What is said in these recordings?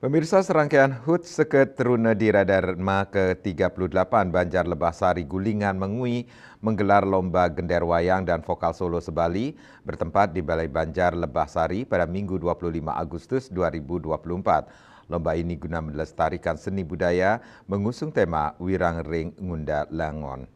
Pemirsa, serangkaian HUT Seket Teruna di Radarma ke-38 Banjar Lebah Sari Gulingan Mengui menggelar lomba gender wayang dan vokal solo sebali bertempat di Balai Banjar Lebah Sari pada Minggu 25 Agustus 2024. Lomba ini guna melestarikan seni budaya mengusung tema Wirang Ring Ngunda Langon.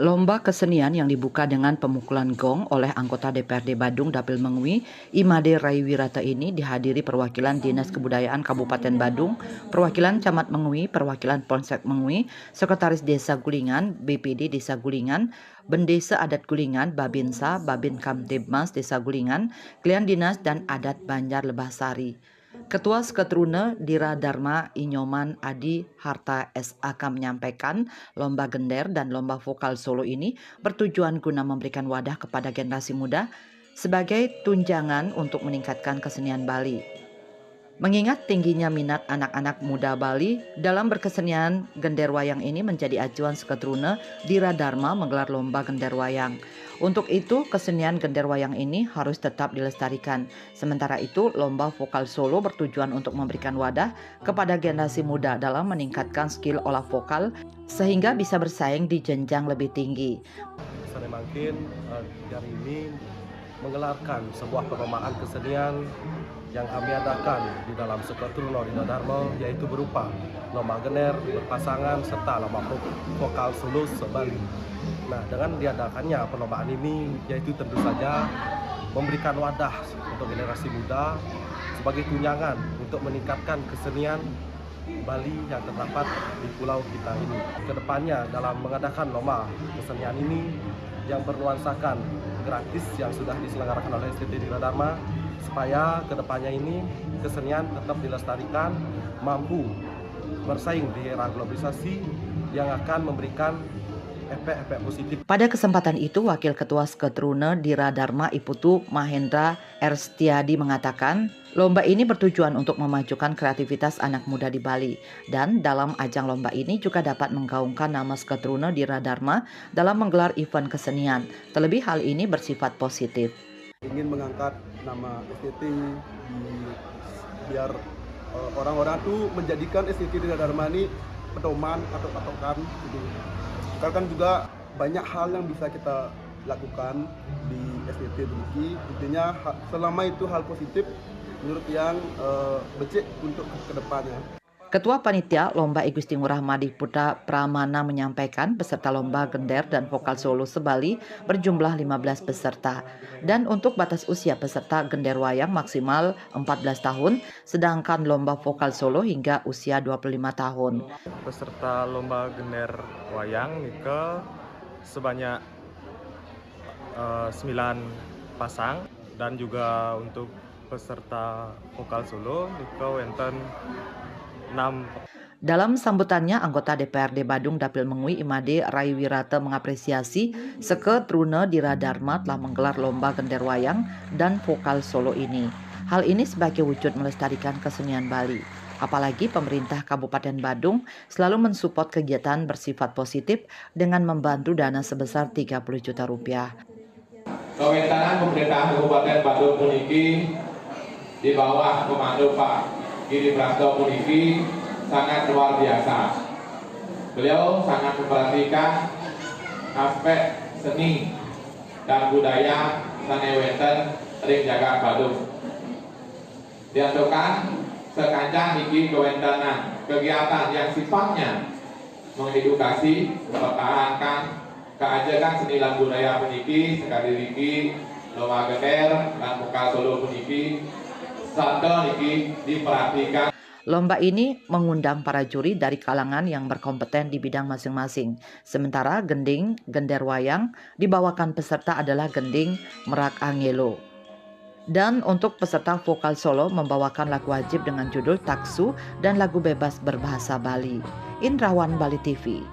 Lomba kesenian yang dibuka dengan pemukulan gong oleh anggota DPRD Badung Dapil Mengui, Imade Raiwirata ini dihadiri perwakilan Dinas Kebudayaan Kabupaten Badung, perwakilan Camat Mengui, perwakilan Polsek Mengui, Sekretaris Desa Gulingan, BPD Desa Gulingan, Bendesa Adat Gulingan, Babinsa, Babin Kamtibmas Desa Gulingan, Klien Dinas dan Adat Banjar Lebah Sari. Ketua Sketrune Dira Dharma Inyoman Adi Harta SAK menyampaikan lomba gender dan lomba vokal solo ini bertujuan guna memberikan wadah kepada generasi muda sebagai tunjangan untuk meningkatkan kesenian Bali. Mengingat tingginya minat anak-anak muda Bali dalam berkesenian, gender wayang ini menjadi acuan Sketrune Dira Dharma menggelar lomba gender wayang. Untuk itu, kesenian gender wayang ini harus tetap dilestarikan. Sementara itu, lomba vokal solo bertujuan untuk memberikan wadah kepada generasi muda dalam meningkatkan skill olah vokal sehingga bisa bersaing di jenjang lebih tinggi. Saya makin hari ini menggelarkan sebuah perlombaan kesenian yang kami adakan di dalam Seket Teruna di Radarma, yaitu berupa lomba gender berpasangan serta lomba vokal solo sebali. Nah, dengan diadakannya perlombaan ini, yaitu tentu saja memberikan wadah untuk generasi muda sebagai tunjangan untuk meningkatkan kesenian Bali yang terdapat di pulau kita ini. Kedepannya dalam mengadakan lomba kesenian ini yang bernuansakan gratis yang sudah diselenggarakan oleh STT di Radarma, supaya kedepannya ini kesenian tetap dilestarikan, mampu bersaing di era globalisasi yang akan memberikan efek-efek positif. Pada kesempatan itu, Wakil Ketua Sketrune Dira Dharma Iputu Mahendra Erstiadi mengatakan, lomba ini bertujuan untuk memajukan kreativitas anak muda di Bali. Dan dalam ajang lomba ini juga dapat menggaungkan nama Sketrune Dira Dharma dalam menggelar event kesenian. Terlebih hal ini bersifat positif. Ingin mengangkat nama STT biar orang-orang tuh menjadikan STT Dira Dharma ini pedoman atau patokan gitu. Karena kan juga banyak hal yang bisa kita lakukan di STT Duki. Intinya selama itu hal positif menurut yang becek untuk kedepannya. Ketua Panitia Lomba I Gusti Ngurah Madi Putra Pramana menyampaikan peserta lomba gender dan vokal solo sebali berjumlah 15 peserta. Dan untuk batas usia peserta gender wayang maksimal 14 tahun, sedangkan lomba vokal solo hingga usia 25 tahun. Peserta lomba gender wayang Nike sebanyak 9 pasang, dan juga untuk peserta vokal solo Nike wenten 6. Dalam sambutannya, anggota DPRD Badung Dapil Mengui Imade Raiwirata mengapresiasi Sketrune Dira Dharma telah menggelar lomba gender wayang dan vokal solo ini. Hal ini sebagai wujud melestarikan kesenian Bali. Apalagi pemerintah Kabupaten Badung selalu mensupport kegiatan bersifat positif dengan membantu dana sebesar 30 juta rupiah. Kewenangan pemerintah Kabupaten Badung puniki di bawah komando Pak Giri Prasto puniki sangat luar biasa. Beliau sangat memperhatikan aspek seni dan budaya sanewenten ring jagat Badung. Diantukan sekancang iki kewentenan kegiatan yang sifatnya mengedukasi, mempertahankan keajekan seni dan budaya puniki sekali lagi lomba gender dan vokal solo puniki satu niki diperhatikan. Lomba ini mengundang para juri dari kalangan yang berkompeten di bidang masing-masing. Sementara gending gender wayang dibawakan peserta adalah gending Merak Angelo. Dan untuk peserta vokal solo membawakan lagu wajib dengan judul Taksu dan lagu bebas berbahasa Bali. Indrawan Bali TV.